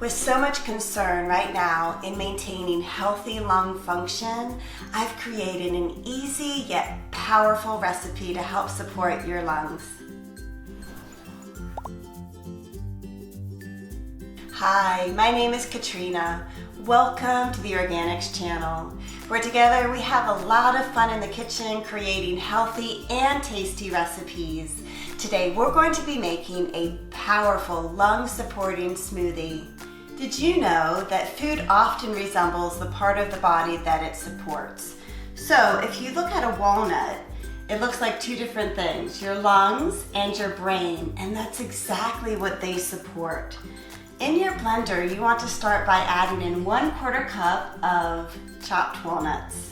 With so much concern right now in maintaining healthy lung function, I've created an easy yet powerful recipe to help support your lungs. Hi, my name is Katrina. Welcome to the Organixx channel, where together we have a lot of fun in the kitchen creating healthy and tasty recipes. Today we're going to be making a powerful lung-supporting smoothie. Did you know that food often resembles the part of the body that it supports? So if you look at a walnut, it looks like two different things, your lungs and your brain, and that's exactly what they support. In your blender, you want to start by adding in 1/4 cup of chopped walnuts.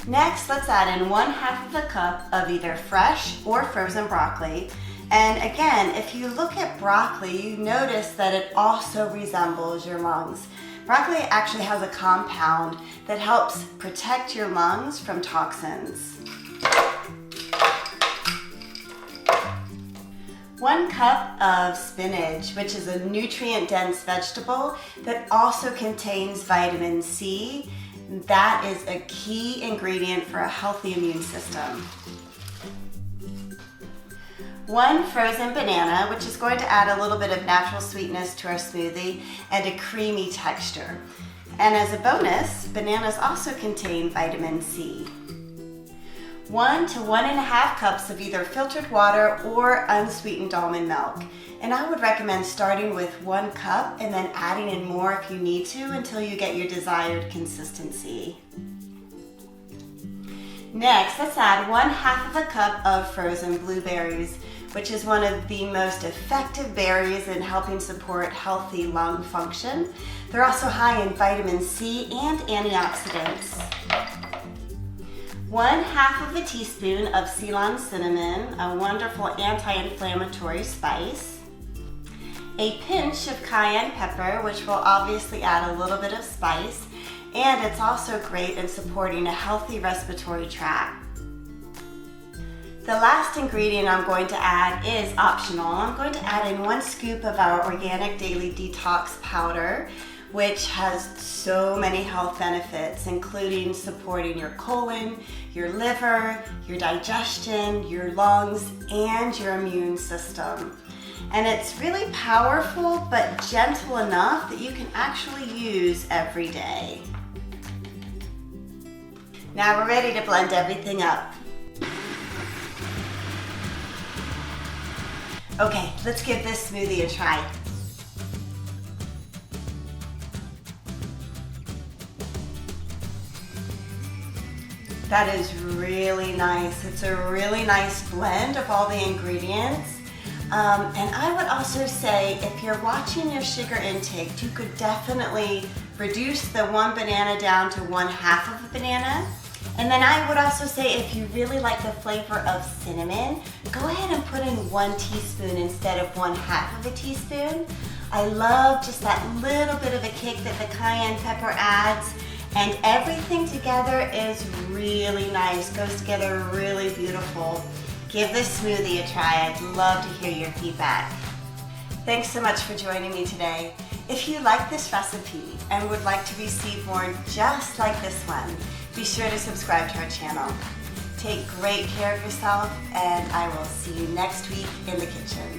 Next, let's add in 1/2 cup of either fresh or frozen broccoli. And again, if you look at broccoli, you notice that it also resembles your lungs. Broccoli actually has a compound that helps protect your lungs from toxins. 1 cup of spinach, which is a nutrient-dense vegetable that also contains vitamin C. That is a key ingredient for a healthy immune system. 1 frozen banana, which is going to add a little bit of natural sweetness to our smoothie and a creamy texture. And as a bonus, bananas also contain vitamin C. 1 to 1.5 cups of either filtered water or unsweetened almond milk. And I would recommend starting with 1 cup and then adding in more if you need to until you get your desired consistency. Next, let's add 1/2 cup of frozen blueberries, which is one of the most effective berries in helping support healthy lung function. They're also high in vitamin C and antioxidants. 1/2 teaspoon of CEYLON cinnamon, a wonderful anti-inflammatory spice. A pinch of cayenne pepper, which will obviously add a little bit of spice, and it's also great in supporting a healthy respiratory tract. The last ingredient I'm going to add is optional. I'm going to add in 1 scoop of our organic daily detox powder, which has so many health benefits, including supporting your colon, your liver, your digestion, your lungs, and your immune system. And it's really powerful but gentle enough that you can actually use every day. Now we're ready to blend everything up. Okay, let's give this smoothie a try. That is really nice. It's a really nice blend of all the ingredients. And I would also say if you're watching your sugar intake, you could definitely reduce the 1 banana down to 1/2 of a banana. And then I would also say if you really like the flavor of cinnamon, go ahead and put in 1 teaspoon instead of 1/2 of a teaspoon. I love just that little bit of a kick that the cayenne pepper adds, and everything together is really nice, goes together really beautiful. Give this smoothie a try. I'd love to hear your feedback. Thanks so much for joining me today. If you like this recipe and would like to receive more just like this one, be sure to subscribe to our channel. Take great care of yourself, and I will see you next week in the kitchen.